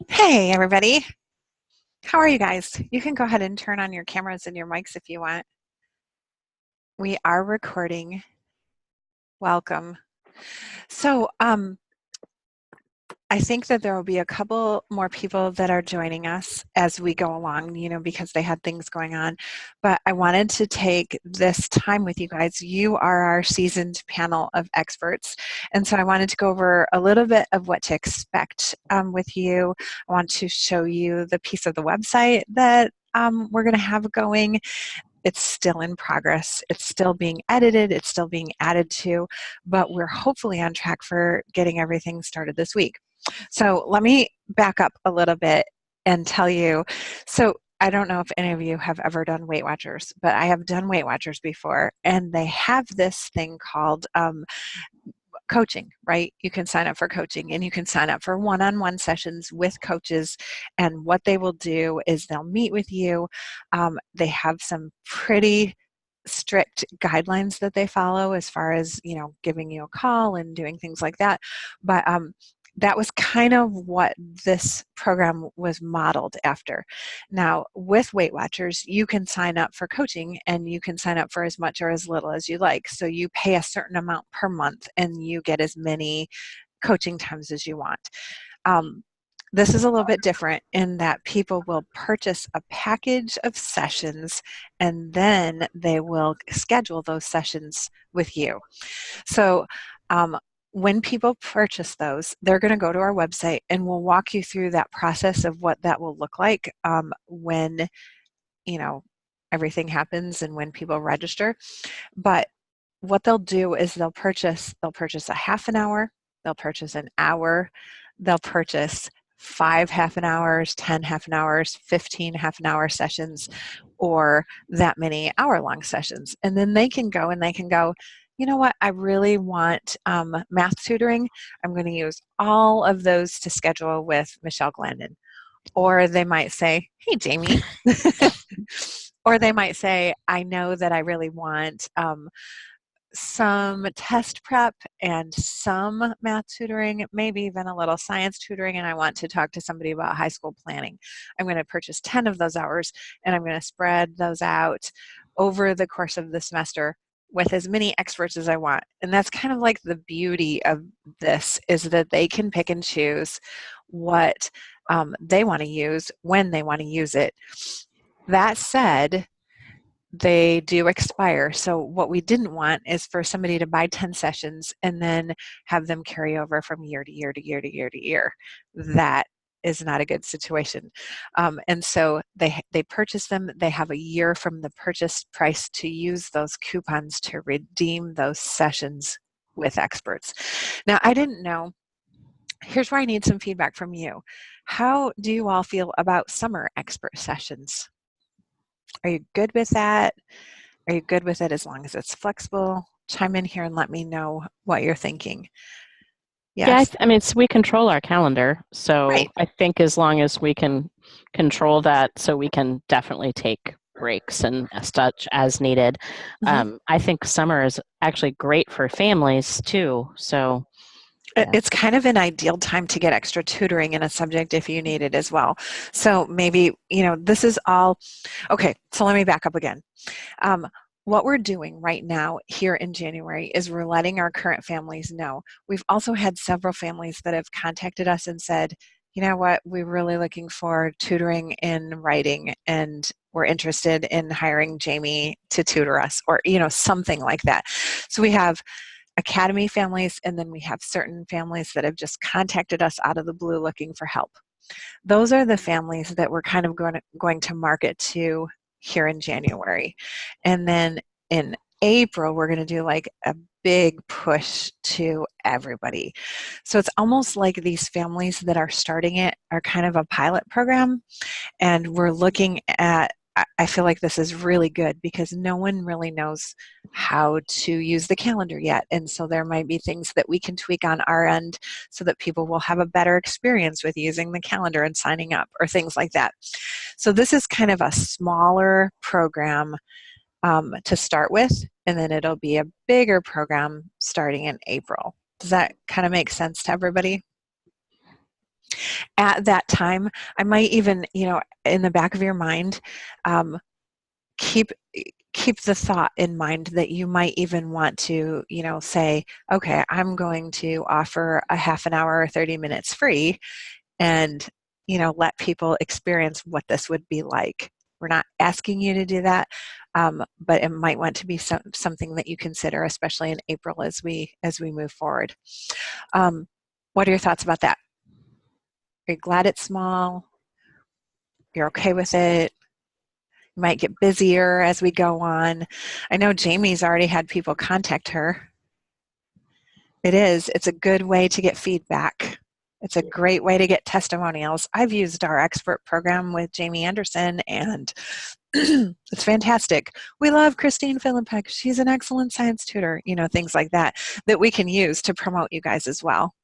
Hey, everybody. How are you guys? You can go ahead and turn on your cameras and your mics if you want. We are recording. Welcome. So, I think that there will be a couple more people that are joining us as we go along, because they had things going on. But I wanted to take this time with you guys. You are our seasoned panel of experts. And so I wanted to go over a little bit of what to expect with you. I want to show you the piece of the website that we're going to have going. It's still in progress. It's still being edited. It's still being added to, but we're hopefully on track for getting everything started this week. So let me back up a little bit and tell you. So I don't know if any of you have ever done Weight Watchers, but I have done Weight Watchers before, and they have this thing called coaching, right? You can sign up for coaching, and you can sign up for one-on-one sessions with coaches. And what they will do is they'll meet with you. They have some pretty strict guidelines that they follow as far as, giving you a call and doing things like that. But that was kind of what this program was modeled after. Now, with Weight Watchers, you can sign up for coaching, and you can sign up for as much or as little as you like. So you pay a certain amount per month, and you get as many coaching times as you want. This is a little bit different in that people will purchase a package of sessions, and then they will schedule those sessions with you. So when people purchase those, they're going to go to our website, and we'll walk you through that process of what that will look like when everything happens and when people register. But what they'll do is they'll purchase a half an hour, they'll purchase an hour, they'll purchase 5 half an hours, 10 half an hours, 15 half an hour sessions, or that many hour-long sessions. And then they can go, you know what, I really want math tutoring. I'm going to use all of those to schedule with Michelle Glendon. Or they might say, hey, Jamie. Or they might say, I know that I really want some test prep and some math tutoring, maybe even a little science tutoring, and I want to talk to somebody about high school planning. I'm going to purchase 10 of those hours, and I'm going to spread those out over the course of the semester with as many experts as I want. And that's kind of like the beauty of this, is that they can pick and choose what they want to use when they want to use it. That said, they do expire. So what we didn't want is for somebody to buy 10 sessions and then have them carry over from year to year to year to year to year. That is not a good situation. And so they purchase them. They have a year from the purchase price to use those coupons to redeem those sessions with experts. Now, I didn't know. Here's where I need some feedback from you. How do you all feel about summer expert sessions? Are you good with that? Are you good with it as long as it's flexible? Chime in here and let me know what you're thinking. Yeah, Yes. I mean, we control our calendar, Right. so I think as long as we can control that, so we can definitely take breaks and such as needed. hmm I think summer is actually great for families too. So, yeah. It's kind of an ideal time to get extra tutoring in a subject if you need it as well. So maybe, this is all, okay, so let me back up again. What we're doing right now here in January is we're letting our current families know. We've also had several families that have contacted us and said, you know what, we're really looking for tutoring in writing, and we're interested in hiring Jamie to tutor us, or, something like that. So we have academy families, and then we have certain families that have just contacted us out of the blue looking for help. Those are the families that we're kind of going to market to here in January. And then in April, we're going to do like a big push to everybody. So it's almost like these families that are starting it are kind of a pilot program, and we're looking at, I feel like this is really good because no one really knows how to use the calendar yet. And so there might be things that we can tweak on our end so that people will have a better experience with using the calendar and signing up, or things like that. So this is kind of a smaller program to start with, and then it'll be a bigger program starting in April. Does that kind of make sense to everybody? At that time, I might even, in the back of your mind, keep keep the thought in mind that you might even want to, say, okay, I'm going to offer a half an hour or 30 minutes free, and, let people experience what this would be like. We're not asking you to do that, but it might want to be something that you consider, especially in April as we move forward. What are your thoughts about that? Are you glad it's small? You're okay with it? You might get busier as we go on. I know Jamie's already had people contact her. It's a good way to get feedback. It's a great way to get testimonials. I've used our expert program with Jamie Anderson, and it's fantastic. We love Christine Philippek. She's an excellent science tutor, things like that we can use to promote you guys as well.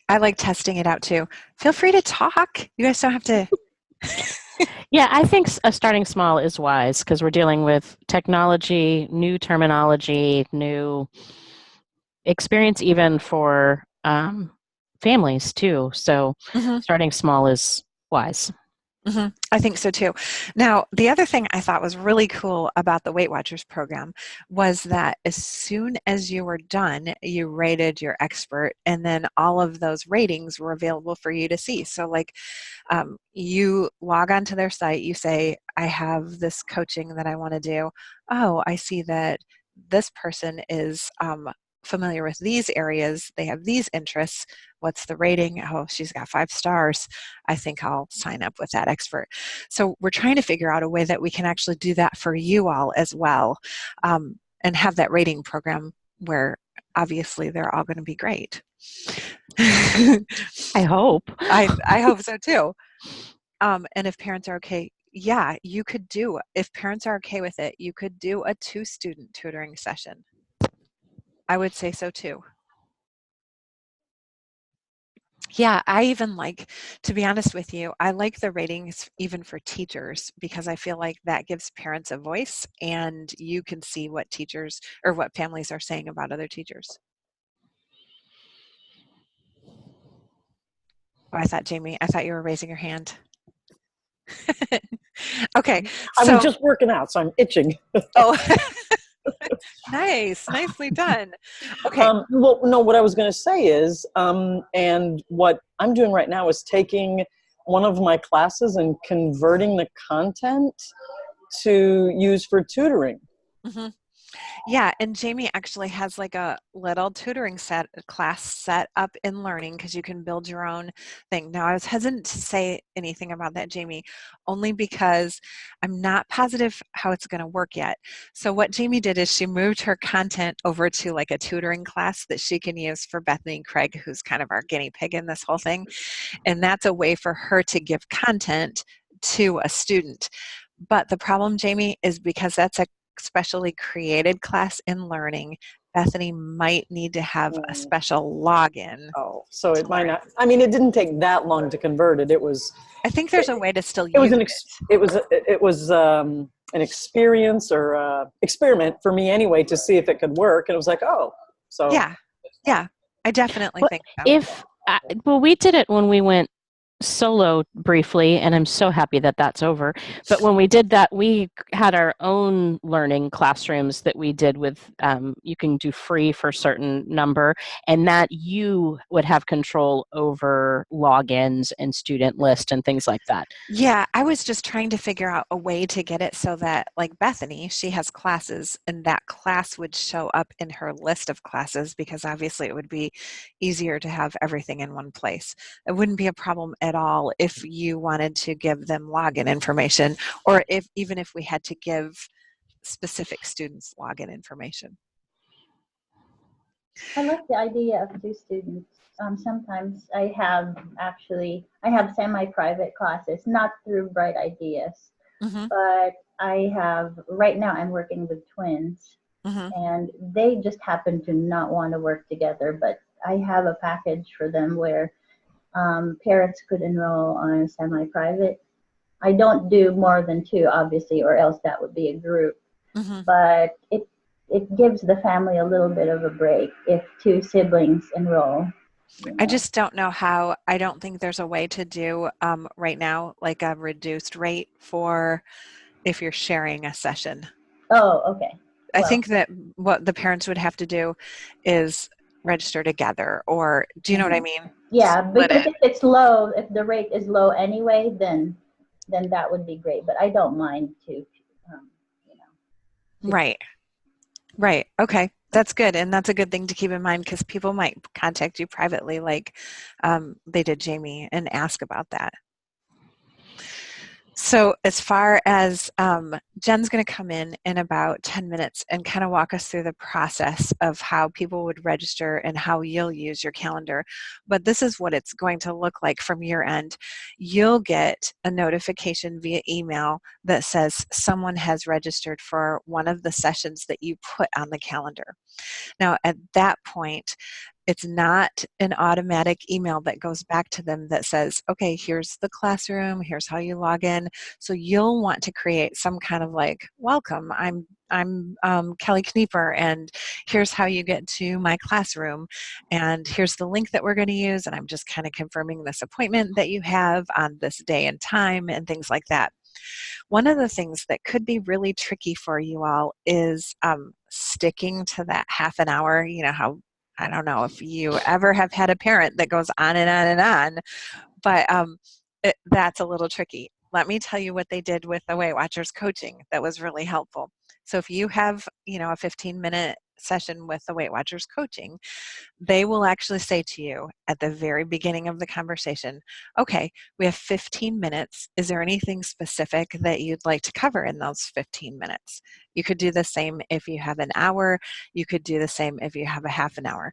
I like testing it out too. Feel free to talk. You guys don't have to. Yeah, I think starting small is wise because we're dealing with technology, new terminology, new experience even for families too. So starting small is wise. I think so too. Now, the other thing I thought was really cool about the Weight Watchers program was that as soon as you were done, you rated your expert, and then all of those ratings were available for you to see. So, like, you log onto their site, you say, I have this coaching that I want to do. Oh, I see that this person is familiar with these areas. They have these interests. What's the rating? Oh, she's got 5 stars. I think I'll sign up with that expert. So we're trying to figure out a way that we can actually do that for you all as well, and have that rating program where obviously they're all going to be great. I hope. I hope so too. And if parents are okay, yeah, you could do, if parents are okay with it, you could do a 2-student tutoring session. I would say so too. Yeah, I even like, to be honest with you, I like the ratings even for teachers because I feel like that gives parents a voice and you can see what teachers or what families are saying about other teachers. Oh, I thought you were raising your hand. Okay. I was just working out, so I'm itching. Oh, nice. Nicely done. Okay. Well, no, what I was going to say is, and what I'm doing right now is taking one of my classes and converting the content to use for tutoring. Mm-hmm. Yeah, and Jamie actually has like a little tutoring class set up in Learning because you can build your own thing. Now, I was hesitant to say anything about that, Jamie, only because I'm not positive how it's going to work yet. So what Jamie did is she moved her content over to like a tutoring class that she can use for Bethany Craig, who's kind of our guinea pig in this whole thing. And that's a way for her to give content to a student. But the problem, Jamie, is because that's a specially created class in Learning, Bethany might need to have a special login. Oh, so it might not. I mean, it didn't take that long to convert it. It was. I think there's a way to still use it. It was an experience or experiment for me anyway to see if it could work, and it was like, oh, so yeah, I definitely think so. We did it when we went solo briefly, and I'm so happy that that's over. But when we did that, we had our own learning classrooms that we did with, you can do free for a certain number, and that you would have control over logins and student list and things like that. Yeah, I was just trying to figure out a way to get it so that, like Bethany, she has classes, and that class would show up in her list of classes because obviously it would be easier to have everything in one place. It wouldn't be a problem at all if you wanted to give them login information, or even if we had to give specific students login information. I like the idea of 2 students. Sometimes I have semi-private classes, not through Bright Ideas, but right now I'm working with twins, and they just happen to not want to work together, but I have a package for them where parents could enroll on a semi-private. I don't do more than 2, obviously, or else that would be a group. But it gives the family a little bit of a break if 2 siblings enroll. I just don't know how. I don't think there's a way to do right now like a reduced rate for if you're sharing a session. Oh, okay. I think that what the parents would have to do is register together, or do you know what I mean? Yeah, because if it's low, if the rate is low anyway, then that would be great. But I don't mind to, Right. Okay. That's good. And that's a good thing to keep in mind because people might contact you privately like they did Jamie and ask about that. So as far as Jen's going to come in about 10 minutes and kind of walk us through the process of how people would register and how you'll use your calendar. But this is what it's going to look like from your end. You'll get a notification via email that says someone has registered for one of the sessions that you put on the calendar. Now, at that point, it's not an automatic email that goes back to them that says, okay, here's the classroom, here's how you log in. So you'll want to create some kind of like, welcome, I'm Kelly Knieper, and here's how you get to my classroom, and here's the link that we're going to use, and I'm just kind of confirming this appointment that you have on this day and time, and things like that. One of the things that could be really tricky for you all is sticking to that half an hour. You know how, I don't know if you ever have had a parent that goes on and on and on, but that's a little tricky. Let me tell you what they did with the Weight Watchers coaching that was really helpful. So if you have, a 15-minute session with the Weight Watchers coaching, they will actually say to you at the very beginning of the conversation, okay, we have 15 minutes. Is there anything specific that you'd like to cover in those 15 minutes? You could do the same if you have an hour. You could do the same if you have a half an hour.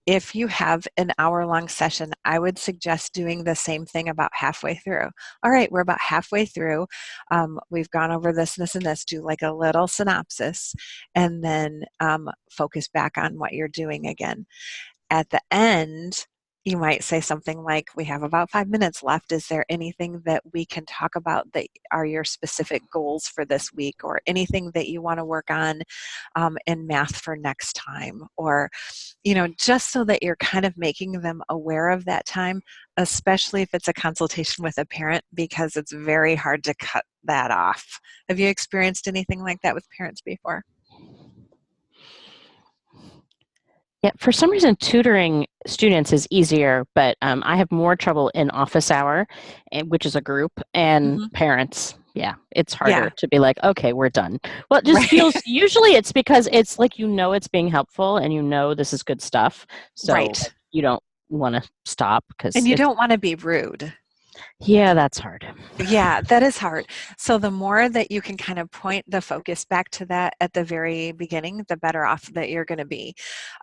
If you have an hour-long session, I would suggest doing the same thing about halfway through. All right, we're about halfway through. We've gone over this, this, and this. Do like a little synopsis, and then focus back on what you're doing again. At the end, you might say something like, we have about 5 minutes left. Is there anything that we can talk about that are your specific goals for this week, or anything that you want to work on in math for next time? Or, just so that you're kind of making them aware of that time, especially if it's a consultation with a parent, because it's very hard to cut that off. Have you experienced anything like that with parents before? Yeah, for some reason, tutoring students is easier, but I have more trouble in office hour, which is a group, and parents. Yeah, it's harder to be like, okay, we're done. Well, it just feels, usually it's because it's like, it's being helpful and this is good stuff. So you don't want to stop. And you don't want to be rude. Yeah, that's hard. Yeah, that is hard. So the more that you can kind of point the focus back to that at the very beginning, the better off that you're going to be.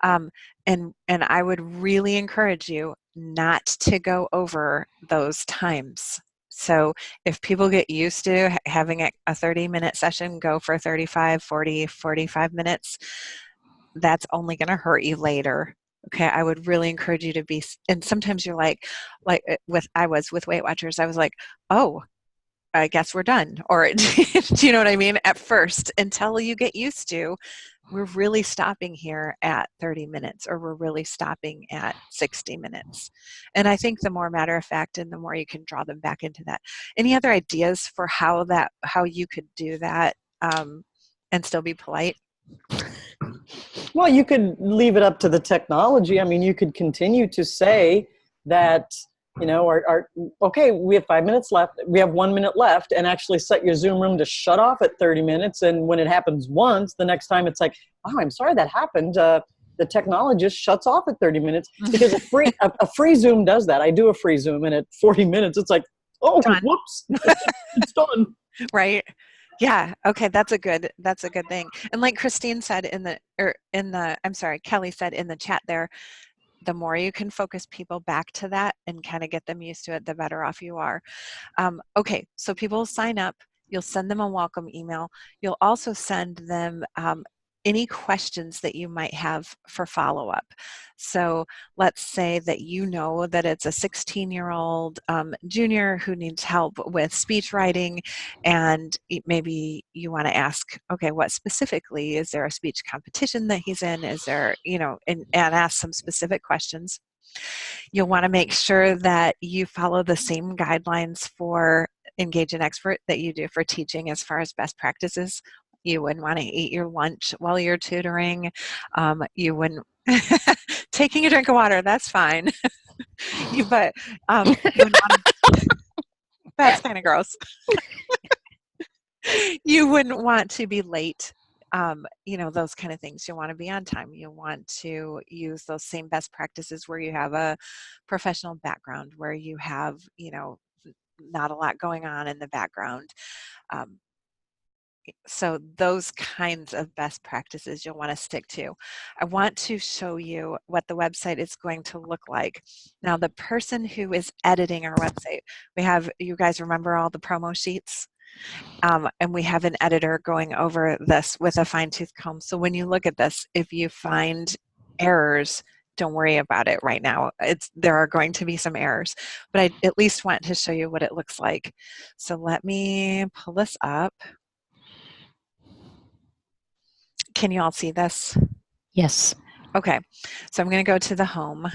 And I would really encourage you not to go over those times. So if people get used to having a 30-minute session go for 35, 40, 45 minutes, that's only going to hurt you later. Okay, I would really encourage you to be, and sometimes you're I was with Weight Watchers, I was like, oh, I guess we're done. Or do you know what I mean? At first, until you get used to, we're really stopping here at 30 minutes, or we're really stopping at 60 minutes. And I think the more matter of fact and the more you can draw them back into that. Any other ideas for how you could do that and still be polite? Well, you could leave it up to the technology. I mean, you could continue to say that, okay, we have 5 minutes left. We have 1 minute left, and actually set your Zoom room to shut off at 30 minutes. And when it happens once, the next time it's like, oh, I'm sorry that happened. The technologist shuts off at 30 minutes because a free Zoom does that. I do a free Zoom, and at 40 minutes, it's like, oh, whoops, it's done. Right. Yeah. Okay. That's a good thing. And like Christine said Kelly said in the chat there, the more you can focus people back to that and kind of get them used to it, the better off you are. Okay. So people sign up. You'll send them a welcome email. You'll also send them any questions that you might have for follow-up. So let's say that you know that it's a 16-year-old junior who needs help with speech writing, and maybe you want to ask, okay, what specifically? Is there a speech competition that he's in? Is there, and ask some specific questions. You'll want to make sure that you follow the same guidelines for Engage an Expert that you do for teaching as far as best practices. You wouldn't want to eat your lunch while you're tutoring. You wouldn't, taking a drink of water, that's fine. But you wouldn't want to, that's kind of gross. You wouldn't want to be late. Those kind of things. You want to be on time. You want to use those same best practices where you have a professional background, where you have, not a lot going on in the background. So those kinds of best practices you'll want to stick to. I want to show you what the website is going to look like. Now, the person who is editing our website, you guys remember all the promo sheets? And we have an editor going over this with a fine-tooth comb. So when you look at this, if you find errors, don't worry about it right now. There are going to be some errors, but I at least want to show you what it looks like. So let me pull this up. Can you all see this? Yes. Okay, so I'm going to go to the home.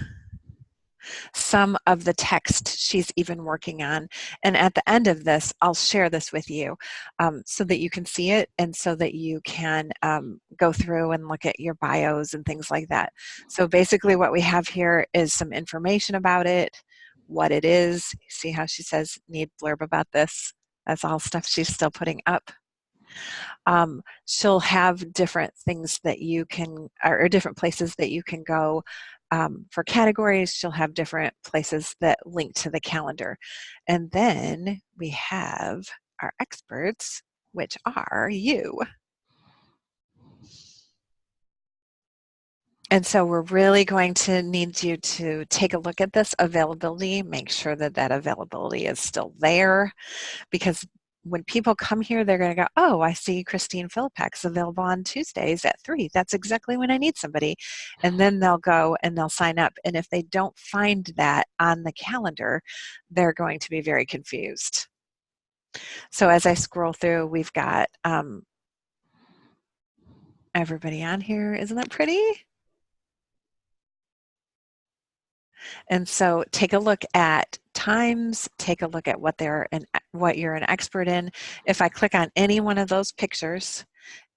Some of the text she's even working on, and at the end of this, I'll share this with you so that you can see it and so that you can go through and look at your bios and things like that. So basically what we have here is some information about it, what it is. See how she says, need blurb about this? That's all stuff she's still putting up. She'll have different things that you can, or different places that you can go for categories. She'll have different places that link to the calendar. And then we have our experts, which are you. And so we're really going to need you to take a look at this availability, make sure that that availability is still there, because when people come here, they're going to go, oh, I see Christine Philippak's available on Tuesdays at 3. That's exactly when I need somebody. And then they'll go and they'll sign up. And if they don't find that on the calendar, they're going to be very confused. So as I scroll through, we've got everybody on here. Isn't that pretty? And so take a look at times, take a look at what you're an expert in. If I click on any one of those pictures,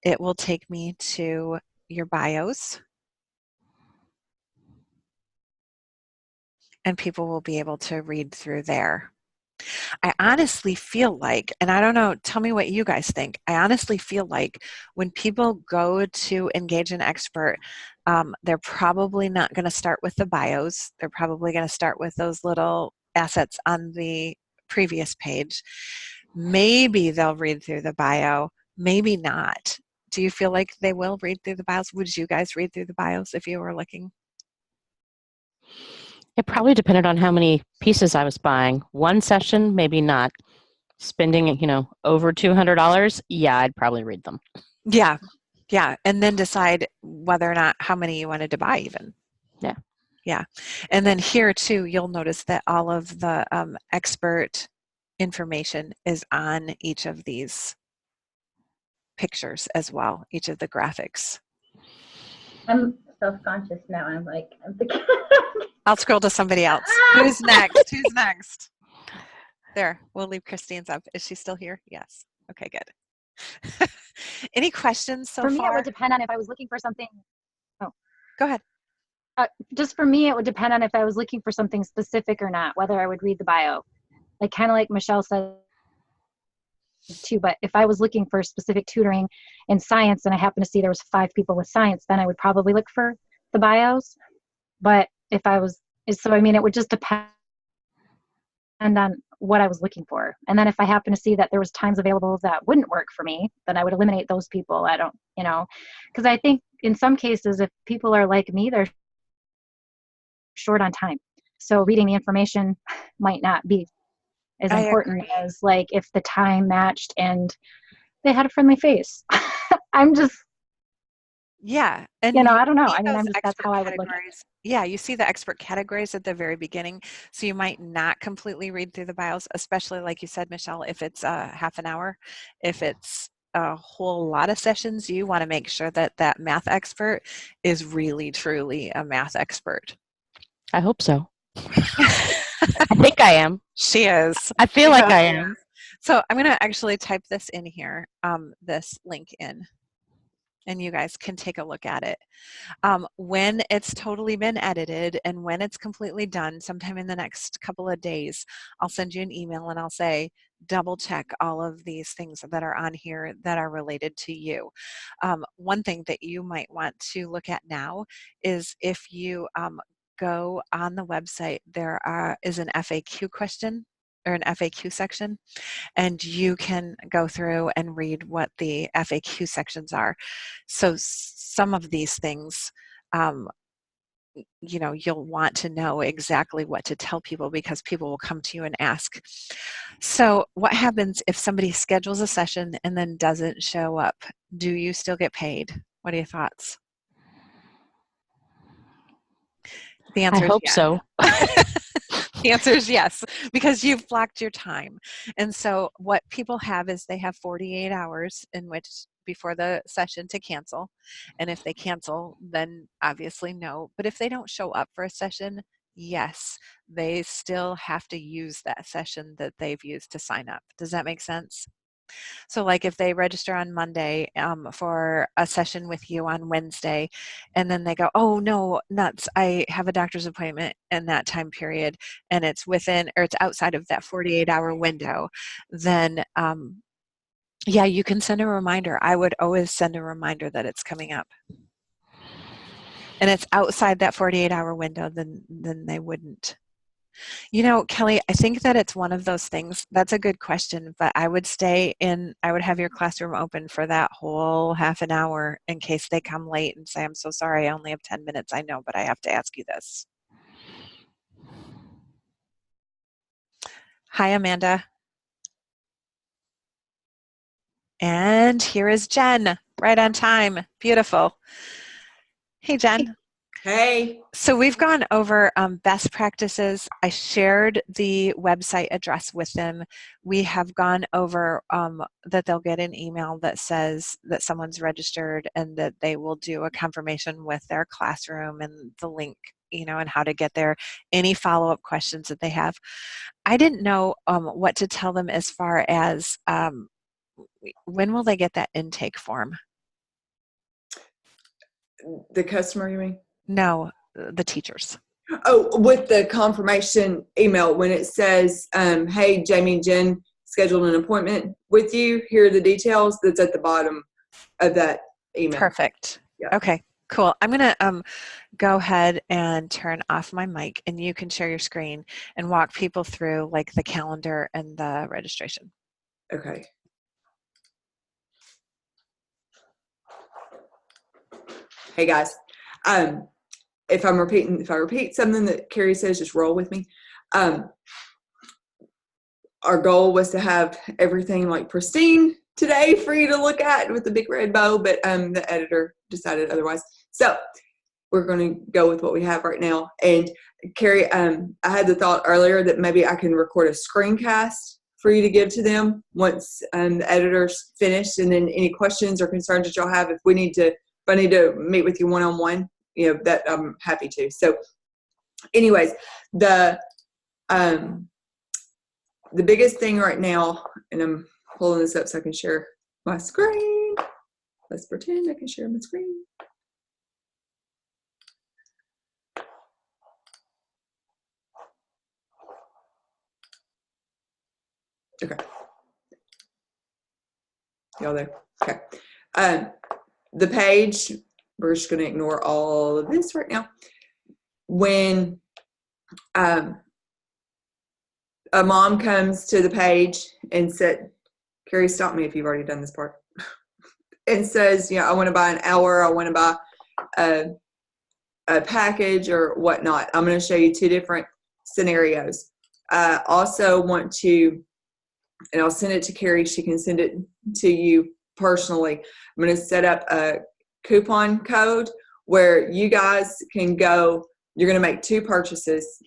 it will take me to your bios. And people will be able to read through there. I honestly feel like, and I don't know, tell me what you guys think. I honestly feel like when people go to Engage an Expert, they're probably not going to start with the bios. They're probably going to start with those little assets on the previous page. Maybe they'll read through the bio, maybe not. Do you feel like they will read through the bios? Would you guys read through the bios if you were looking? It probably depended on how many pieces I was buying. One session, maybe not. Spending, over $200, yeah, I'd probably read them. Yeah, and then decide whether or not how many you wanted to buy even. Yeah, and then here too, you'll notice that all of the expert information is on each of these pictures as well, each of the graphics. I'm self-conscious now. I'm like, I'll scroll to somebody else. Who's next? Who's next? There, we'll leave Christine's up. Is she still here? Yes. Okay, good. Any questions so far? For me, it would depend on if I was looking for something. Oh, go ahead. Just for me, it would depend on if I was looking for something specific or not, whether I would read the bio. Like kind of like Michelle said too, but if I was looking for specific tutoring in science and I happened to see there was 5 people with science, then I would probably look for the bios. But if I was, it would just depend on what I was looking for. And then if I happen to see that there was times available that wouldn't work for me, then I would eliminate those people. I don't, because I think in some cases, if people are like me, they're short on time. So reading the information might not be as important as like if the time matched and they had a friendly face. I'm just Yeah. And You know, I don't know. see I mean, those that's expert how I would look at it. categories. Yeah, you see the expert categories at the very beginning. So you might not completely read through the bios, especially like you said, Michelle, if it's a half an hour. If it's a whole lot of sessions, you want to make sure that that math expert is really, truly a math expert. I hope so. I think I am. She is. I feel like I am. So I'm going to actually type this in here, this link in, and you guys can take a look at it. When it's totally been edited and when it's completely done, sometime in the next couple of days, I'll send you an email and I'll say, double check all of these things that are on here that are related to you. One thing that you might want to look at now is if you go on the website, there is an FAQ question or an FAQ section, and you can go through and read what the FAQ sections are. So some of these things, you know, you'll want to know exactly what to tell people because people will come to you and ask. So what happens if somebody schedules a session and then doesn't show up? Do you still get paid? What are your thoughts? The answer I is hope yes. so. The answer is yes, because you've blocked your time. And so what people have is they have 48 hours in which before the session to cancel. And if they cancel, then obviously no. But if they don't show up for a session, yes, they still have to use that session that they've used to sign up. Does that make sense? So like if they register on Monday for a session with you on Wednesday, and then they go, oh no, nuts, I have a doctor's appointment in that time period, and it's within, or it's outside of that 48-hour window, then yeah, you can send a reminder. I would always send a reminder that it's coming up. And it's outside that 48-hour window, then they wouldn't. You know, Kelly, I think that it's one of those things. That's a good question, but I would I would have your classroom open for that whole half an hour in case they come late and say, I'm so sorry, I only have 10 minutes. I know, but I have to ask you this. Hi, Amanda. And here is Jen, right on time. Beautiful. Hey, Jen. Hey. So we've gone over best practices. I shared the website address with them. We have gone over that they'll get an email that says that someone's registered and that they will do a confirmation with their classroom and the link, you know, and how to get there, any follow-up questions that they have. I didn't know what to tell them as far as when will they get that intake form? The customer, you mean? No, the teachers. Oh, with the confirmation email when it says, hey, Jamie and Jen scheduled an appointment with you. Here are the details. That's at the bottom of that email. Perfect. Yeah. Okay, cool. I'm going to go ahead and turn off my mic, and you can share your screen and walk people through like the calendar and the registration. Okay. Hey guys, if I repeat something that Carrie says, just roll with me. Our goal was to have everything like pristine today for you to look at with the big red bow, but the editor decided otherwise. So we're going to go with what we have right now. And Carrie, I had the thought earlier that maybe I can record a screencast for you to give to them once the editor's finished, and then any questions or concerns that y'all have, if I need to meet with you one-on-one, you know, that I'm happy to. So anyways, the biggest thing right now, and I'm pulling this up so I can share my screen. Let's pretend I can share my screen. Okay. Y'all there? Okay. The page, we're just going to ignore all of this right now. When a mom comes to the page and said, Carrie, stop me if you've already done this part, and says, you know, I want to buy an hour, I want to buy a package or whatnot. I'm going to show you two different scenarios. I also want to, and I'll send it to Carrie, she can send it to you personally. I'm going to set up a coupon code where you guys can go. You're going to make 2 purchases.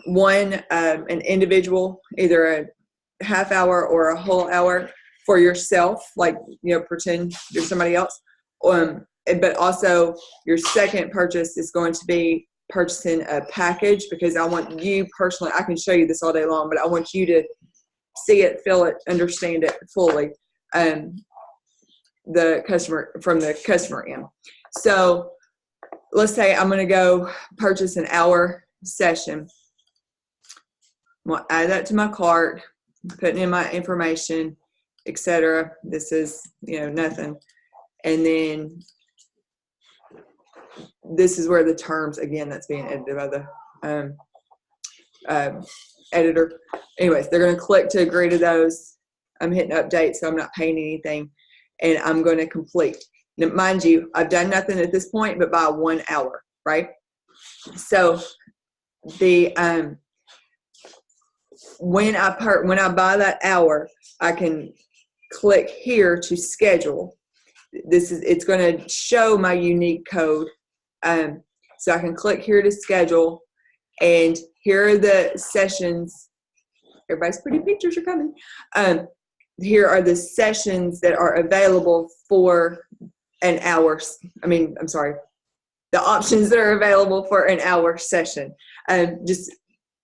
One, an individual, either a half hour or a whole hour for yourself, like, pretend you're somebody else. But also your second purchase is going to be purchasing a package, because I want you personally, I can show you this all day long, but I want you to see it, feel it, understand it fully. The customer end. So let's say I'm going to go purchase an hour session. I'm going to add that to my cart, putting in my information, etc. This is, nothing. And then this is where the terms, again, that's being edited by the editor. Anyways, they're going to click to agree to those. I'm hitting update, so I'm not paying anything. And I'm going to complete. Now, mind you, I've done nothing at this point but by 1 hour, right? So the when I buy that hour, I can click here to schedule. It's going to show my unique code. So I can click here to schedule, and here are the sessions. Everybody's pretty pictures are coming. Here are the sessions that are available for an hour. The options that are available for an hour session. Just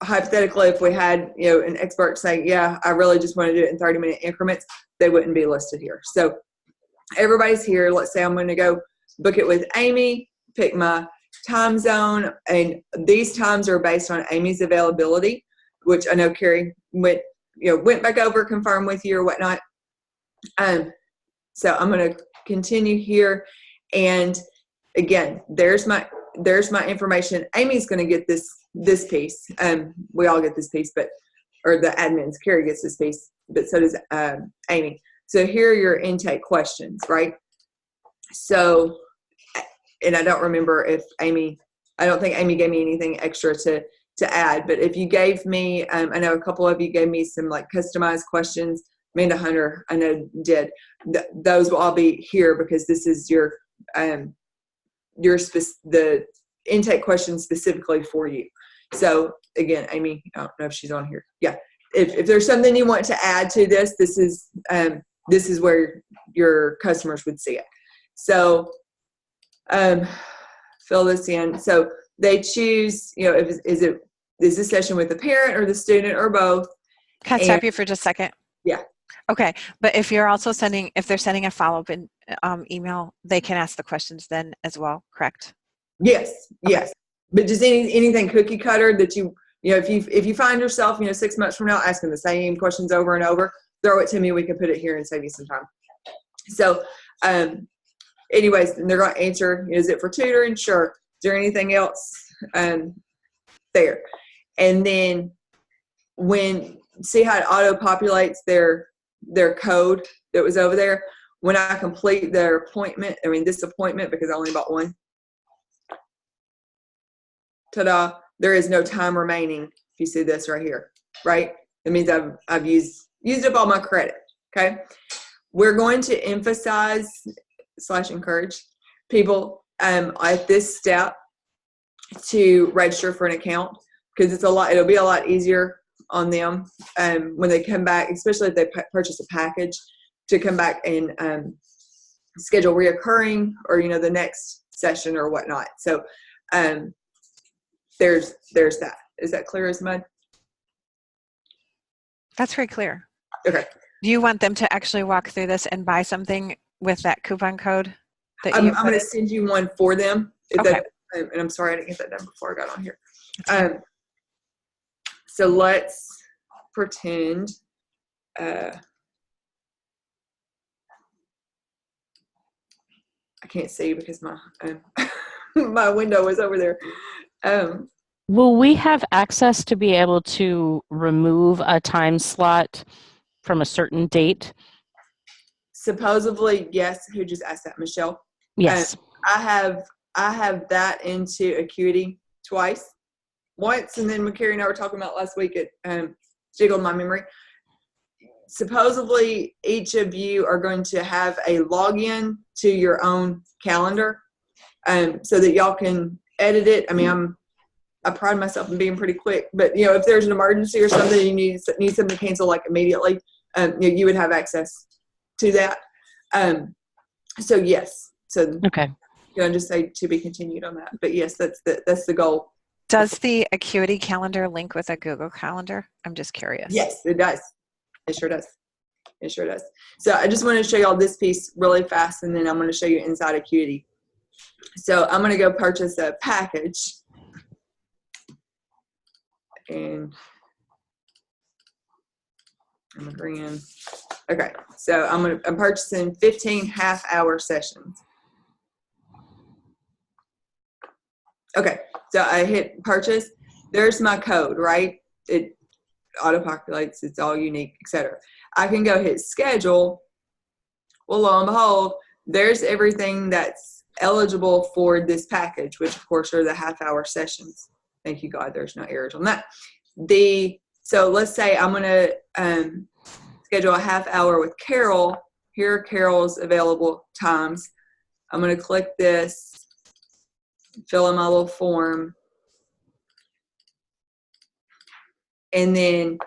hypothetically, if we had, an expert say, yeah, I really just want to do it in 30-minute increments, they wouldn't be listed here. So everybody's here. Let's say I'm going to go book it with Amy, pick my time zone, and these times are based on Amy's availability, which I know Carrie went back over, confirm with you or whatnot. So I'm going to continue here, and again, there's my information. Amy's going to get this piece. We all get this piece, or the admins. Carrie gets this piece, but so does Amy. So here are your intake questions, right? So, and I don't remember if I don't think Amy gave me anything extra to add, but if you gave me, I know a couple of you gave me some like customized questions. Amanda Hunter, I know, did. Those will all be here because this is the intake question specifically for you. So again, Amy, I don't know if she's on here. Yeah. If there's something you want to add to this, this is where your customers would see it. So fill this in. So they choose, is this session with the parent or the student or both? Can I stop you for just a second? Yeah. Okay, but if they're sending a follow-up email, they can ask the questions then as well, correct? Yes, okay. Yes. But just anything cookie cutter that if you find yourself, 6 months from now asking the same questions over and over, throw it to me. We can put it here and save you some time. So, anyways, they're going to answer, is it for tutoring? Sure. Is there anything else? There. And then see how it auto-populates their code that was over there? When I complete their appointment, this appointment, because I only bought one, ta-da, there is no time remaining. If you see this right here, right? It means I've used up all my credit, okay? We're going to emphasize / encourage people at this step to register for an account, because it'll be a lot easier on them when they come back, especially if they purchase a package, to come back and schedule reoccurring or the next session or whatnot. So there's that. Is that clear as mud? That's very clear. Okay. Do you want them to actually walk through this and buy something with that coupon code? I'm going to send you one for them. Okay. And I'm sorry I didn't get that done before I got on here. So let's pretend I can't see because my my window is over there. Will we have access to be able to remove a time slot from a certain date? Supposedly, yes. Who just asked that? Michelle? Yes. I have that into Acuity once, and then Carrie and I were talking about last week. It jiggled my memory. supposedly each of you are going to have a login to your own calendar, so that y'all can edit it. I mean, I pride myself in being pretty quick, but if there's an emergency or something, you need something to cancel like immediately, you would have access to that. So yes, so Okay. just say to be continued on that, but yes, that's the goal. Does the Acuity calendar link with a Google Calendar? I'm just curious. Yes, it does. It sure does. It sure does. So I just want to show y'all this piece really fast, and then I'm going to show you inside Acuity. So I'm going to go purchase a package, and I'm agreeing. Okay, so I'm purchasing 15 half-hour sessions. Okay, so I hit purchase. There's my code, right? It auto-populates. It's all unique, etc. I can go hit schedule. Well, lo and behold, there's everything that's eligible for this package, which of course are the half-hour sessions. Thank you, God. There's no errors on that. So let's say I'm going to schedule a half hour with Carol. Here are Carol's available times. I'm going to click this, fill in my little form, and then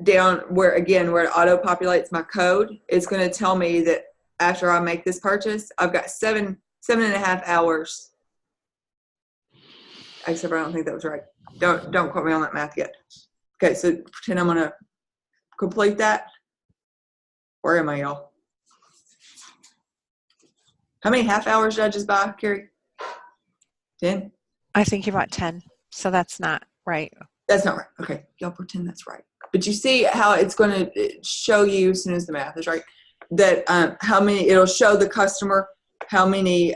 down where it auto-populates my code, it's going to tell me that after I make this purchase, I've got 7.5 hours. Except I don't think that was right. Don't quote me on that math yet. Okay, so pretend I'm going to complete that. Where am I, y'all? How many half hours did I just buy, Carrie? 10? I think you bought 10, so that's not right. That's not right. Okay, y'all pretend that's right. But you see how it's going to show you as soon as the math is right, that how many, it'll show the customer how many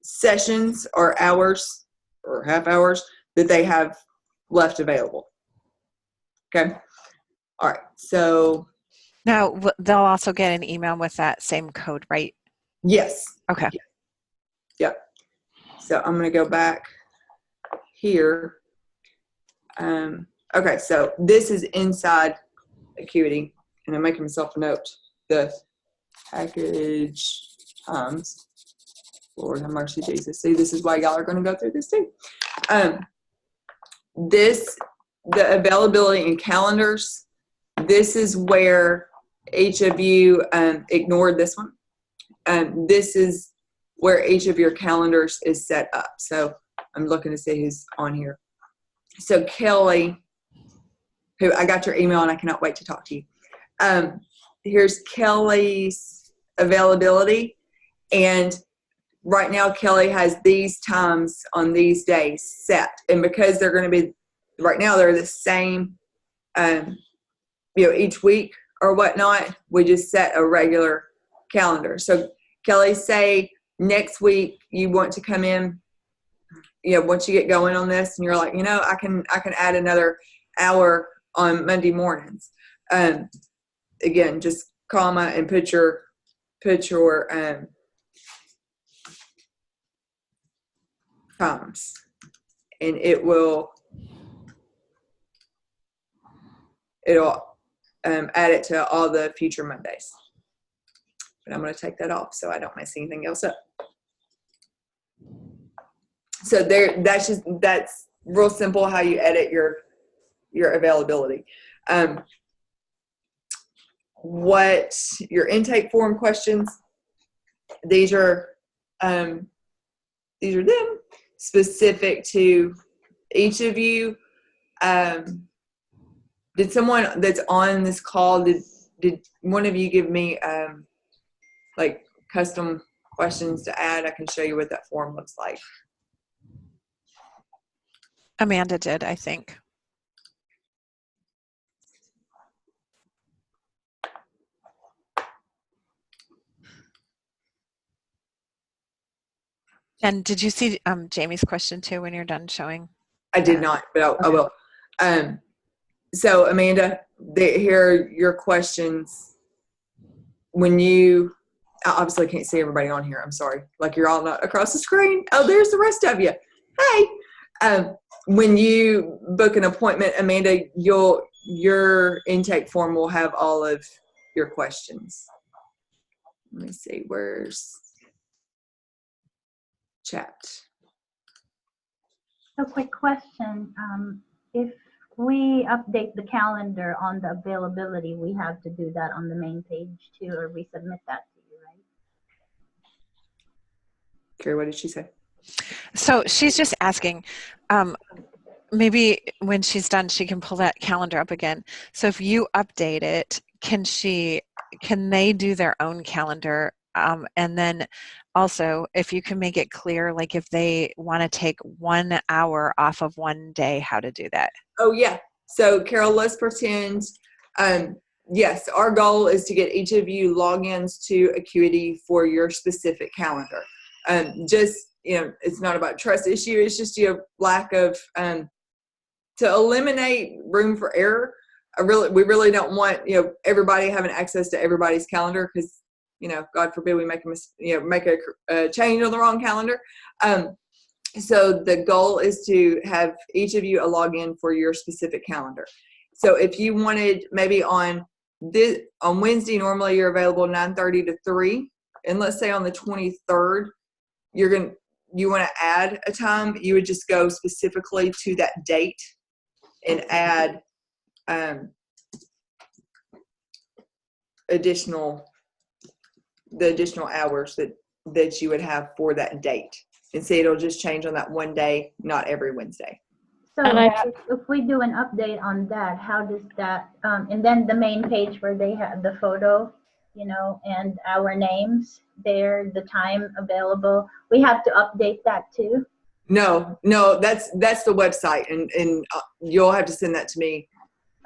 sessions or hours or half hours that they have left available. Okay. All right. So Now, they'll also get an email with that same code, right? yes. Okay. Yep. So I'm going to go back here. Okay. So this is inside Acuity, and I'm making myself a note. The package times. Lord have mercy, Jesus. See, this is why y'all are going to go through this too. The availability in calendars, this is where each of you ignored this one. This is where each of your calendars is set up. So I'm looking to see who's on here. So Kelly, who I got your email and I cannot wait to talk to you. Here's Kelly's availability. And right now, Kelly has these times on these days set. And because they're going to be, right now, they're the same, each week or whatnot, we just set a regular calendar. So Kelly, say next week you want to come in, once you get going on this and you're like, I can add another hour on Monday mornings. Again, just comma and put your times, and it'll add it to all the future Mondays. But I'm going to take that off so I don't mess anything else up. So that's real simple how you edit your availability. What your intake form questions, these are them specific to each of you. Did someone that's on this call, did one of you give me like custom questions to add? I can show you what that form looks like. Amanda did, I think. And did you see Jamie's question too when you're done showing? I did not, but I will. So Amanda, here are your questions. When you, I obviously can't see everybody on here. I'm sorry. Like you're all not across the screen. Oh, there's the rest of you. Hey. When you book an appointment, Amanda, you'll your intake form will have all of your questions. Let me see, where's chat? So quick question. If we update the calendar on the availability, we have to do that on the main page too, or we submit that to you, right? Carrie, what did she say? So she's just asking, maybe when she's done, she can pull that calendar up again. So if you update it, can they do their own calendar? And then also, if you can make it clear, like if they want to take 1 hour off of one day, how to do that. Oh, yeah. So, Carol, let's pretend, yes, our goal is to get each of you logins to Acuity for your specific calendar. Just, it's not about trust issue. It's just lack of, to eliminate room for error. We really don't want, everybody having access to everybody's calendar because, God forbid we make a change on the wrong calendar. So the goal is to have each of you a login for your specific calendar. So if you wanted maybe on Wednesday, normally you're available 9:30 to 3, and let's say on the 23rd, you want to add a time, you would just go specifically to that date and add the additional hours that you would have for that date. And say it'll just change on that one day, not every Wednesday. So if we do an update on that, how does that, and then the main page where they have the photo, and our names there, the time available, we have to update that too? No, that's the website, and you'll have to send that to me.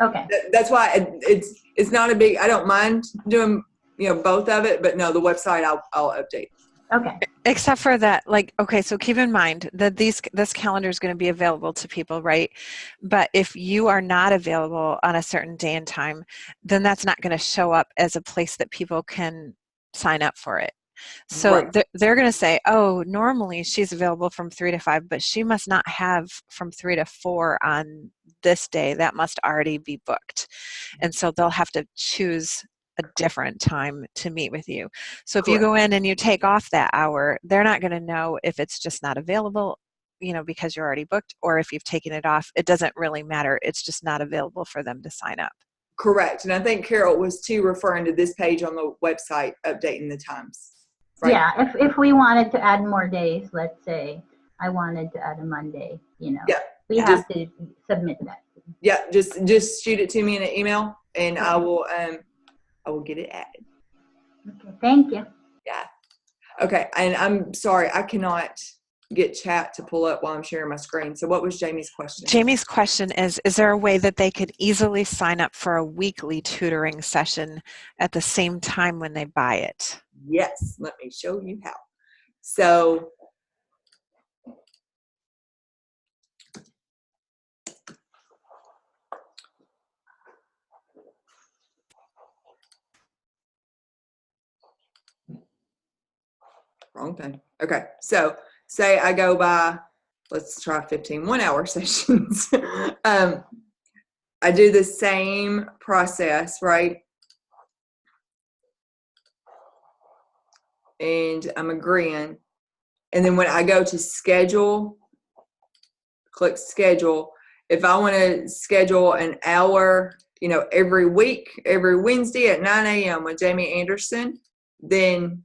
Okay. That's why it's not a big, I don't mind doing, both of it, but no, the website I'll update. Okay. Except for that, okay, so keep in mind that this calendar is going to be available to people, right? But if you are not available on a certain day and time, then that's not going to show up as a place that people can sign up for it. So Right. they're going to say, oh, normally she's available from 3 to 5, but she must not have from 3 to 4 on this day. That must already be booked. And so they'll have to choose a different time to meet with you. So if you go in and you take off that hour, they're not going to know if it's just not available, because you're already booked, or if you've taken it off. It doesn't really matter. It's just not available for them to sign up. Correct. And I think Carol was too referring to this page on the website, updating the times. Right? Yeah, if we wanted to add more days, let's say I wanted to add a Monday, Yeah. We have to submit that. Yeah, just shoot it to me in an email, and I will get it added. Okay, thank you. Yeah. Okay, and I'm sorry, I cannot get chat to pull up while I'm sharing my screen. So what was Jamie's question? Jamie's question is there a way that they could easily sign up for a weekly tutoring session at the same time when they buy it? Yes, let me show you how. So wrong thing. Okay, so say I go by, let's try 15 1-hour sessions. I do the same process, right? And I'm agreeing. And then when I go to schedule, click schedule. If I want to schedule an hour, every week, every Wednesday at 9 a.m. with Jamie Anderson, then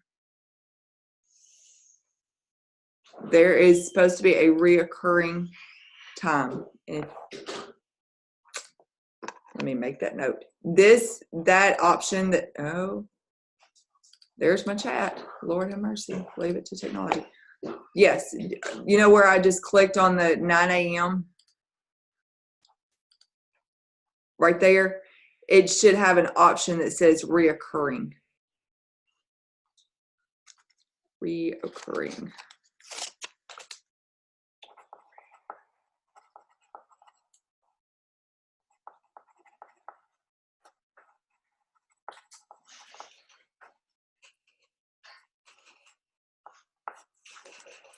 there is supposed to be a reoccurring time. And let me make that note. That option there's my chat. Lord have mercy. Leave it to technology. Yes. Where I just clicked on the 9 a.m. right there? It should have an option that says reoccurring. Reoccurring.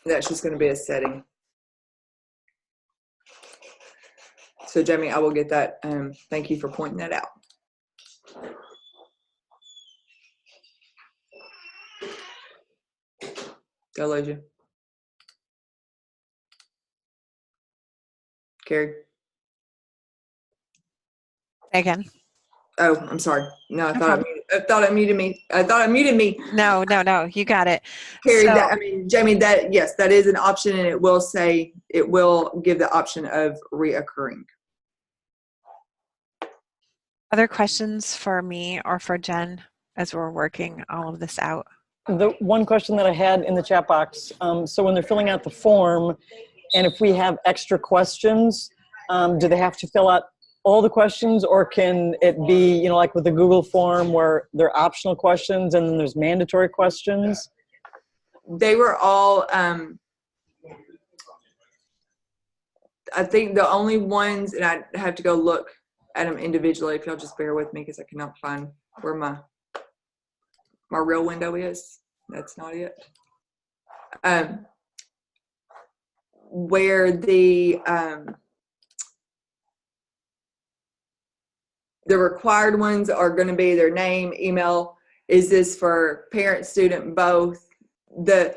That's just going to be a setting. So Jamie, I will get that. Thank you for pointing that out. Did I lose you? Carrie? Again. Oh, I'm sorry. No, I No thought I muted me. I thought I muted me. No, you got it. Carrie, So, Jamie, yes, that is an option, and it will give the option of reoccurring. other questions for me or for Jen as we're working all of this out? The one question that I had in the chat box, so when they're filling out the form, and if we have extra questions, do they have to fill out all the questions, or can it be, like with the Google form where they're optional questions and then there's mandatory questions? They were all, I think the only ones, and I have to go look at them individually, if y'all just bear with me because I cannot find where my real window is. That's not it. Where the required ones are going to be their name, email. Is this for parent, student, both? The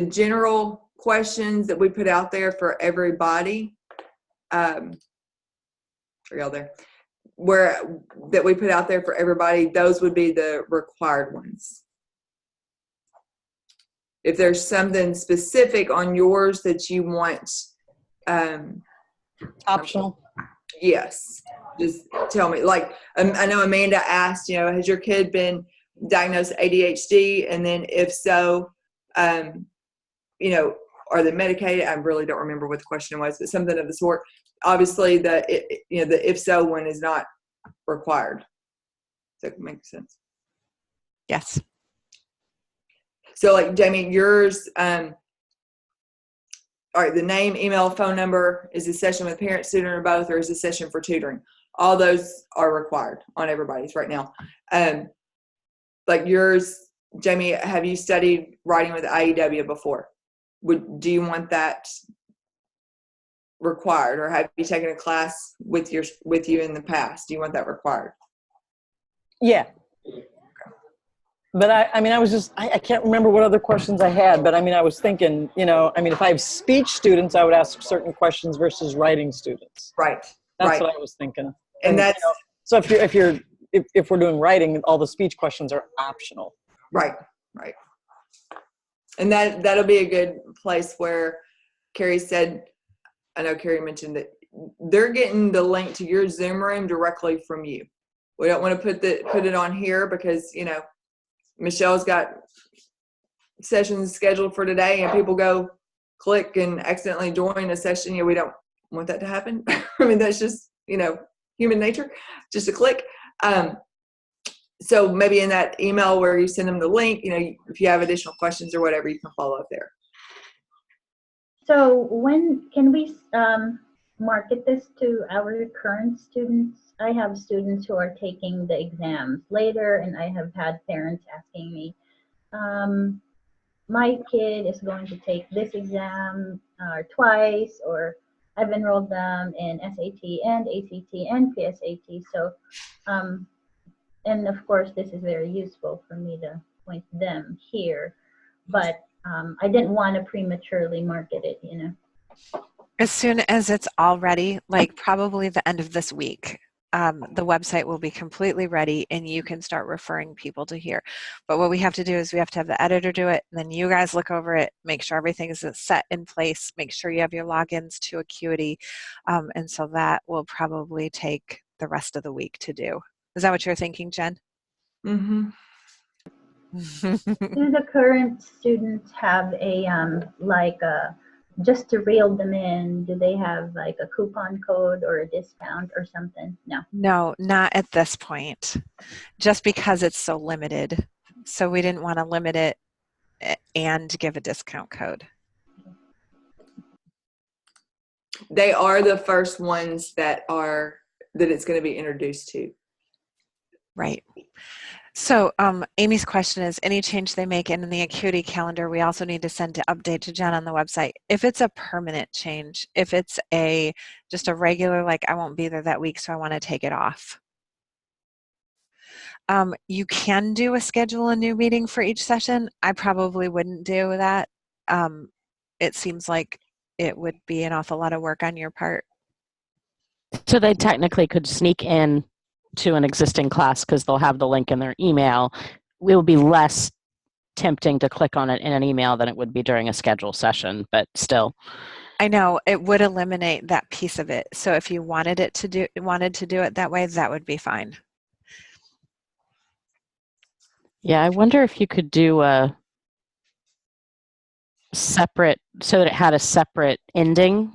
general questions that we put out there for everybody, are y'all there? That we put out there for everybody, those would be the required ones. If there's something specific on yours that you want, Optional. Yes, just tell me. Like, I know Amanda asked, has your kid been diagnosed ADHD? And then if so, are they medicated? I really don't remember what the question was, but something of the sort. Obviously, the if so one is not required. Does that make sense? Yes. So, like, Jamie, yours, all right, the name, email, phone number, is this session with parent, student, or both, or is this session for tutoring? All those are required on everybody's right now. Like yours, Jamie, have you studied writing with IEW before? Do you want that required, or have you taken a class with you in the past? Do you want that required? Yeah. But I can't remember what other questions I had, but I was thinking, if I have speech students, I would ask certain questions versus writing students. Right. That's what I was thinking. And that's, so if we're doing writing, all the speech questions are optional. Right. And that'll be a good place where Carrie said, I know Carrie mentioned that they're getting the link to your Zoom room directly from you. We don't want to put it on here because, Michelle's got sessions scheduled for today and people go click and accidentally join a session. We don't want that to happen. That's just, human nature, just a click. So maybe in that email where you send them the link, if you have additional questions or whatever, you can follow up there. So when can we market this to our current students? I have students who are taking the exams later, and I have had parents asking me, my kid is going to take this exam twice, or I've enrolled them in SAT and ACT and PSAT. So, and of course, this is very useful for me to point them here, but I didn't want to prematurely market it, As soon as it's all ready, like probably the end of this week, the website will be completely ready and you can start referring people to here. But what we have to do is we have to have the editor do it, and then you guys look over it, make sure everything is set in place, make sure you have your logins to Acuity. And so that will probably take the rest of the week to do. Is that what you're thinking, Jen? Mm-hmm. Do the current students have just to reel them in, do they have like a coupon code or a discount or something? No, not at this point, just because it's so limited. So we didn't want to limit it and give a discount code. They are the first ones that it's going to be introduced to. Right. So Amy's question is, any change they make in the Acuity calendar, we also need to send to update to Jen on the website. If it's a permanent change, if it's just a regular, like I won't be there that week, so I want to take it off. You can schedule a new meeting for each session. I probably wouldn't do that. It seems like it would be an awful lot of work on your part. So they technically could sneak in to an existing class because they'll have the link in their email. It will be less tempting to click on it in an email than it would be during a scheduled session, but still. I know it would eliminate that piece of it. So if you wanted to do it that way, that would be fine. Yeah, I wonder if you could do a separate, so that it had a separate ending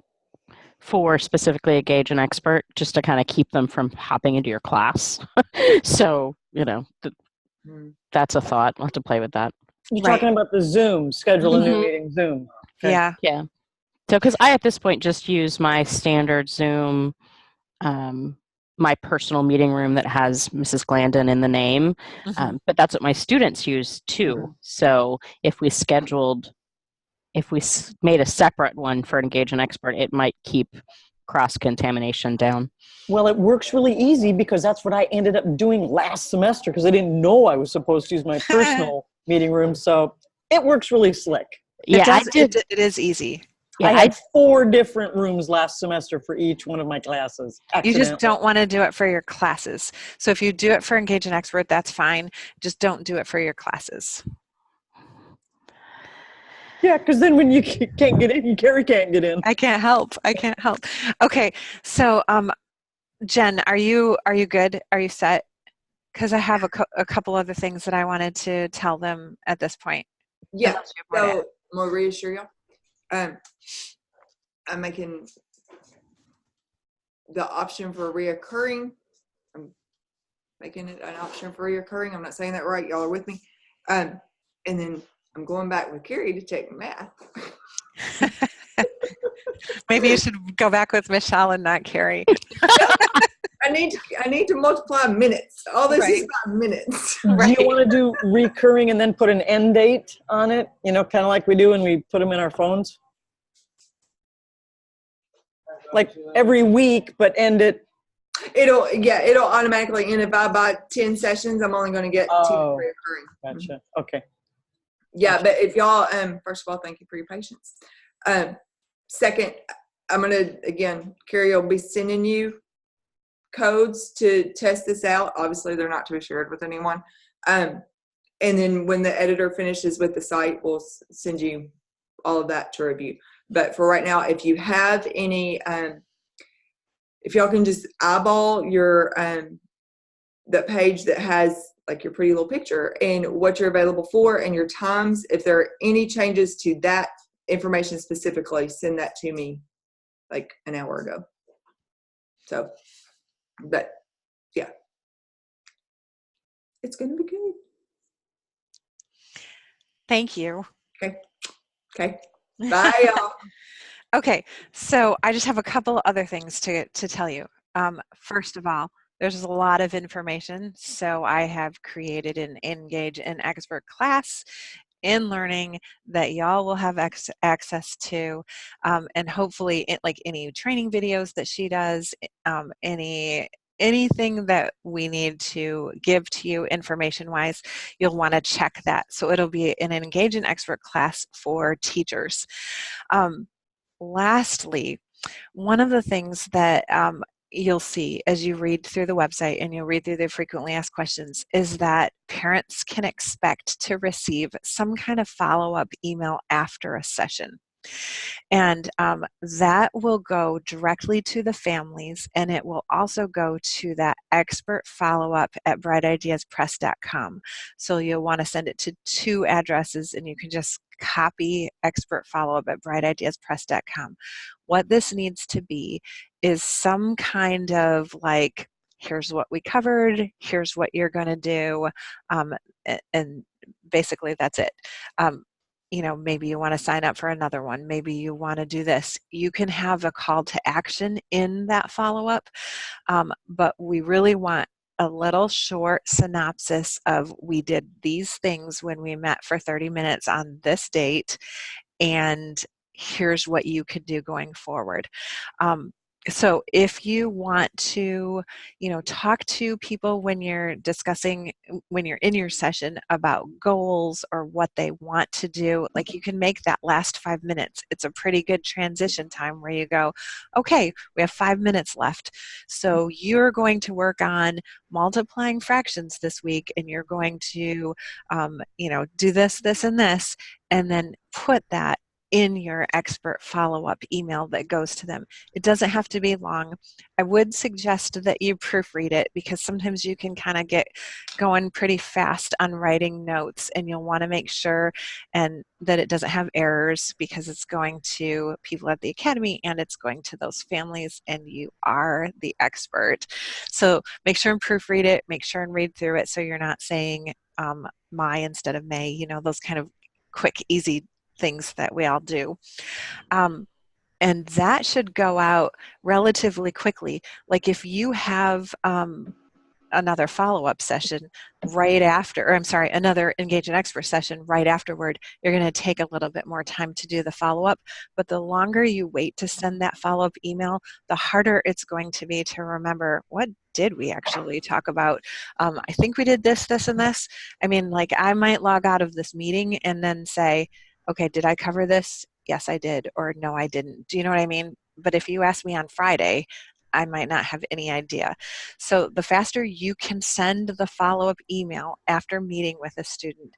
for specifically Engage an Expert, just to kind of keep them from hopping into your class. So, that's a thought. We'll have to play with that. You're talking about the Zoom, schedule a new meeting, Zoom. Okay. Yeah. Yeah. So, because I, at this point, just use my standard Zoom, my personal meeting room that has Mrs. Glandon in the name, but that's what my students use too. So if we made a separate one for Engage an Expert, it might keep cross-contamination down. Well, it works really easy because that's what I ended up doing last semester because I didn't know I was supposed to use my personal meeting room. So it works really slick. Yeah, it is easy. Yeah, I had 4 different rooms last semester for each one of my classes. You just don't want to do it for your classes. So if you do it for Engage an Expert, that's fine. Just don't do it for your classes. Yeah, because then when you can't get in, Carrie can't get in. I can't help. Okay, so Jen, are you good? Are you set? Because I have a couple other things that I wanted to tell them at this point. Yeah. So I'm gonna reassure y'all. I'm making the option for reoccurring. I'm making it an option for reoccurring. I'm not saying that right. Y'all are with me. And then I'm going back with Carrie to take math. Maybe you should go back with Michelle and not Carrie. I need to multiply minutes. All this is about minutes. Right. Do you want to do recurring and then put an end date on it? Kind of like we do when we put them in our phones? Like every week, but end it. It'll automatically end. If I buy 10 sessions, I'm only going to get 2 recurring. Gotcha. Okay. Yeah, but if y'all, first of all, thank you for your patience. Second, I'm going to, again, Carrie will be sending you codes to test this out. Obviously, they're not to be shared with anyone. And then when the editor finishes with the site, we'll send you all of that to review. But for right now, if you have any, if y'all can just eyeball your, the page that has like your pretty little picture and what you're available for and your times, if there are any changes to that information specifically, send that to me like an hour ago. So, but yeah, it's going to be good. Thank you. Okay. Bye, y'all. Okay, so I just have a couple other things to tell you. First of all, there's a lot of information, so I have created an Engage an Expert class in learning that y'all will have access to, and hopefully like any training videos that she does, anything that we need to give to you information-wise, you'll want to check that. So it'll be an Engage an Expert class for teachers. Lastly, one of the things that you'll see as you read through the website and you'll read through the frequently asked questions is that parents can expect to receive some kind of follow-up email after a session. And that will go directly to the families, and it will also go to that expert follow-up at brightideaspress.com. So you'll want to send it to 2 addresses, and you can just copy expert follow-up at brightideaspress.com. What this needs to be is some kind of like, here's what we covered, here's what you're going to do, and basically that's it. Maybe you want to sign up for another one. Maybe you want to do this. You can have a call to action in that follow-up, but we really want a little short synopsis of, we did these things when we met for 30 minutes on this date, and here's what you could do going forward. So if you want to, talk to people when you're discussing, when you're in your session, about goals or what they want to do, like, you can make that last 5 minutes. It's a pretty good transition time where you go, okay, we have 5 minutes left. So you're going to work on multiplying fractions this week, and you're going to, do this, this, and this, and then put that in your expert follow-up email that goes to them. It doesn't have to be long. I would suggest that you proofread it, because sometimes you can kind of get going pretty fast on writing notes, and you'll want to make sure and that it doesn't have errors, because it's going to people at the academy and it's going to those families, and you are the expert. So make sure and proofread it, make sure and read through it, so you're not saying my instead of may, those kind of quick, easy things that we all do. And that should go out relatively quickly. Like, if you have another follow-up session right after, or I'm sorry, another Engage an Expert session right afterward, you're going to take a little bit more time to do the follow-up. But the longer you wait to send that follow-up email, the harder it's going to be to remember, what did we actually talk about? I think we did this, this, and this. I mean, like, I might log out of this meeting and then say, okay, did I cover this? Yes, I did, or no, I didn't. Do you know what I mean? But if you ask me on Friday, I might not have any idea. So the faster you can send the follow-up email after meeting with a student,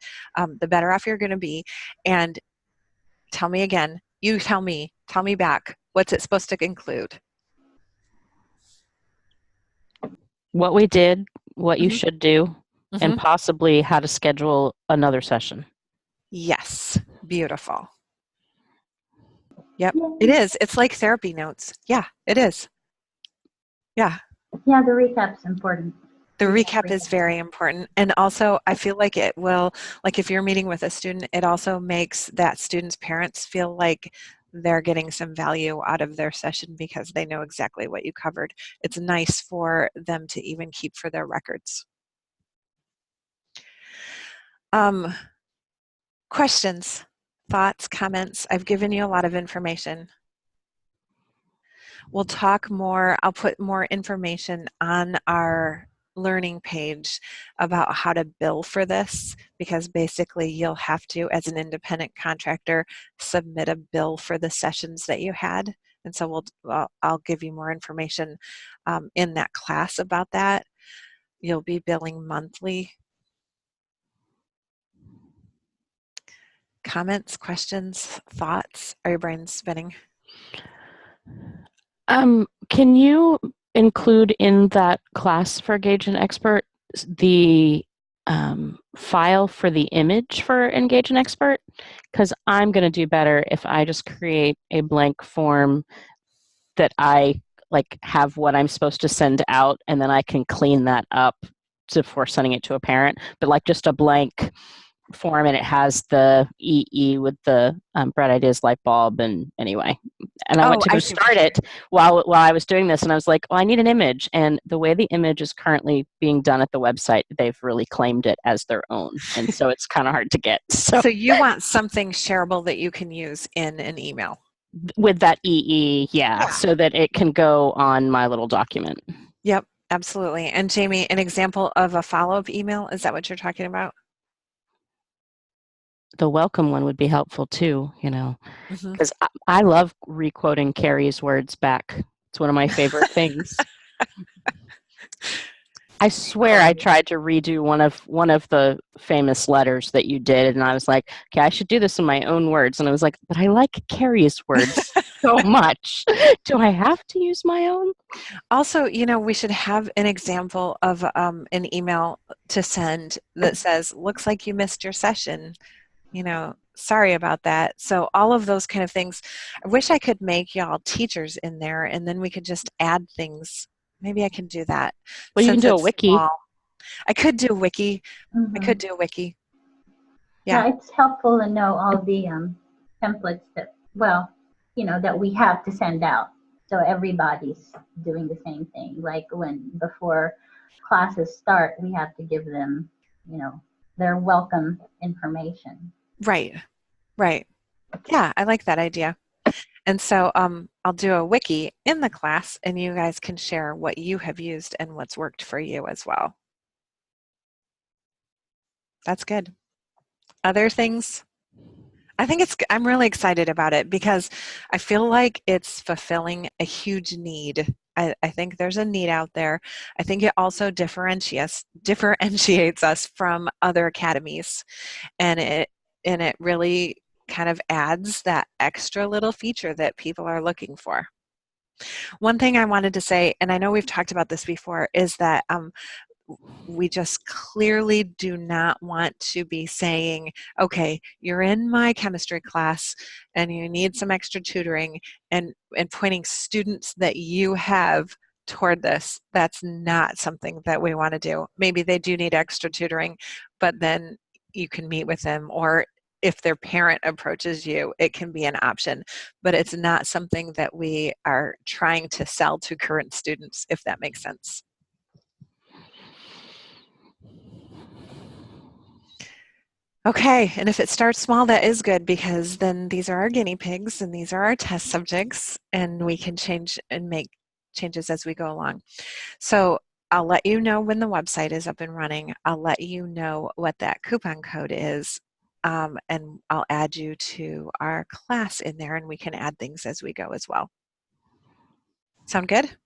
the better off you're going to be. And tell me again, tell me back, what's it supposed to include? What we did, what you should do, and possibly how to schedule another session. Yes, beautiful. Yep, it is. It's like therapy notes. Yeah, it is. Yeah. Yeah, the recap's important. The recap is very important. And also, I feel like it will, like, if you're meeting with a student, it also makes that student's parents feel like they're getting some value out of their session, because they know exactly what you covered. It's nice for them to even keep for their records. Questions, thoughts, comments? I've given you a lot of information. We'll talk more. I'll put more information on our learning page about how to bill for this, because basically you'll have to, as an independent contractor, submit a bill for the sessions that you had. And so I'll give you more information in that class about that. You'll be billing monthly. Comments, questions, thoughts? Are your brains spinning? Can you include in that class for Engage an Expert the file for the image for Engage an Expert? Because I'm going to do better if I just create a blank form that I have what I'm supposed to send out, and then I can clean that up before sending it to a parent. But just a blank form, and it has the EE with the Bright Ideas light bulb, and anyway. And I went to go start it while I was doing this, and I was like, I need an image. And the way the image is currently being done at the website, they've really claimed it as their own. And so it's kind of hard to get. So you want something shareable that you can use in an email? With that EE, yeah, so that it can go on my little document. Yep, absolutely. And Jamie, an example of a follow-up email, is that what you're talking about? The welcome one would be helpful too, because I love re-quoting Carrie's words back. It's one of my favorite things. I swear I tried to redo one of the famous letters that you did, and I was like, okay, I should do this in my own words. And I was like, but I like Carrie's words so much. Do I have to use my own? Also, we should have an example of an email to send that says, looks like you missed your session. Sorry about that. So all of those kind of things. I wish I could make y'all teachers in there, and then we could just add things. Maybe I can do that. Well, you can do a wiki. Small. I could do a wiki. I could do a wiki. Yeah, it's helpful to know all the templates that we have to send out. So everybody's doing the same thing. Like before classes start, we have to give them, their welcome information. Right. Right. Yeah, I like that idea. And so I'll do a wiki in the class, and you guys can share what you have used and what's worked for you as well. That's good. Other things? I'm really excited about it because I feel like it's fulfilling a huge need. I think there's a need out there. I think it also differentiates us from other academies, and it really kind of adds that extra little feature that people are looking for. One thing I wanted to say, and I know we've talked about this before, is that we just clearly do not want to be saying, okay, you're in my chemistry class and you need some extra tutoring, and pointing students that you have toward this. That's not something that we want to do. Maybe they do need extra tutoring, but then you can meet with them, or if their parent approaches you, it can be an option. But it's not something that we are trying to sell to current students, if that makes sense. Okay, and if it starts small, that is good, because then these are our guinea pigs and these are our test subjects, and we can change and make changes as we go along. So I'll let you know when the website is up and running. I'll let you know what that coupon code is, and I'll add you to our class in there, and we can add things as we go as well. Sound good?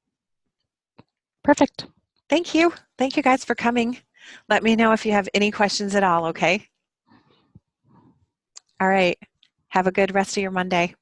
Perfect. Thank you. Thank you guys for coming. Let me know if you have any questions at all, okay? All right. Have a good rest of your Monday.